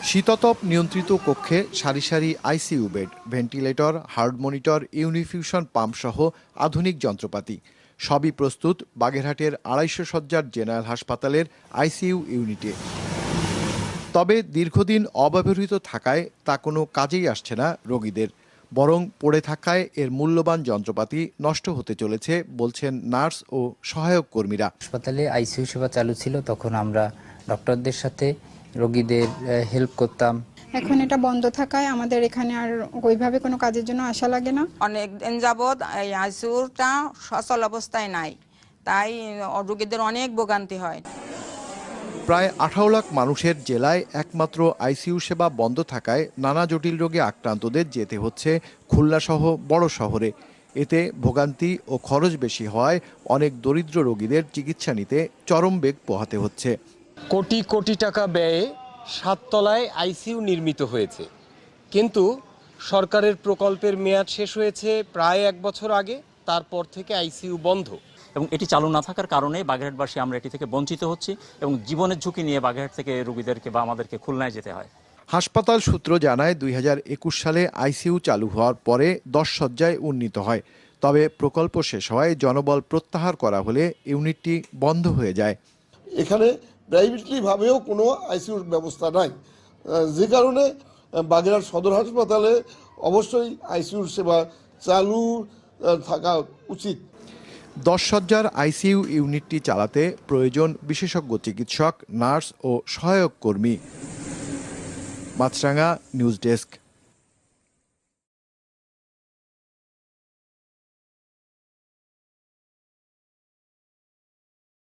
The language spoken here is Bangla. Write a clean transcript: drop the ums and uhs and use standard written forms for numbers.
শীততাপ নিয়ন্ত্রিত কক্ষে সারি সারি ICU bed, ventilator, heart monitor, infusion pump সহ আধুনিক যন্ত্রপাতি সবই প্রস্তুত বাগেরহাটের ২৫০ শয্যার জেনারেল হাসপাতালের আইসিইউ ইউনিটে। তবে দীর্ঘদিন অব্যবহৃত থাকায় তা কোনো কাজেই আসছে না রোগীদের, বরং পড়ে থাকায় এর মূল্যবান যন্ত্রপাতি নষ্ট হতে চলেছে বলছেন নার্স ও সহায়ক কর্মীরা। হাসপাতালে আইসিইউ সেবা চালু ছিল, তখন আমরা ডক্টরদের সাথে রোগীদের হেল্প করতাম। এখন এটা বন্ধ থাকায় আমাদের এখানে আর ওইভাবে কোনো কাজের জন্য আসা লাগে না। অনেক দিন যাবৎ এই আইসিইউটা সচল অবস্থায় নাই, তাই রোগীদের অনেক ভোগান্তি হয়। প্রায় ১৮ লাখ মানুষের জেলায় একমাত্র আইসিইউ সেবা বন্ধ থাকায় নানা জটিল রোগে আক্রান্তদের যেতে হচ্ছে খুলনাসহ বড় শহরে। এতে ভোগান্তি ও খরচ বেশি হওয়ায় অনেক দরিদ্র রোগীদের চিকিৎসা নিতে চরম বেগ পোহাতে হচ্ছে। কোটি কোটি টাকা ব্যয়ে ৭ তলায় আইসিইউ নির্মিত হয়েছে, কিন্তু সরকারের প্রকল্পের মেয়াদ শেষ হয়েছে প্রায় ১ বছর আগে। তারপর থেকে আইসিইউ বন্ধ এবং এটি চালু না থাকার কারণে বাগেরহাটবাসী আমরা এটি থেকে বঞ্চিত হচ্ছি এবং জীবনের ঝুঁকি নিয়ে বাগেরহাট থেকে রোগীদেরকে বা আমাদেরকে খুলনায় যেতে হয়। হাসপাতাল সূত্র জানায় ২০২১ সালে আইসিইউ চালু হওয়ার পরে ১০ শয্যায় উন্নীত হয়। তবে প্রকল্প শেষ হওয়ায় জনবল প্রত্যাহার করা হলে ইউনিটটি বন্ধ হয়ে যায়। এখানে প্রাইভেটলি ভাবেও কোনো আইসিইউর ব্যবস্থা নাই, যে কারণে বাগেরহাট সদর হাসপাতালে অবশ্যই আইসিইউর সেবা চালু থাকা উচিত। ১০ শয্যার আইসিইউ ইউনিটটি চালাতে প্রয়োজন বিশেষজ্ঞ চিকিৎসক, নার্স ও সহায়ক কর্মী। মাছরাঙা নিউজ ডেস্ক।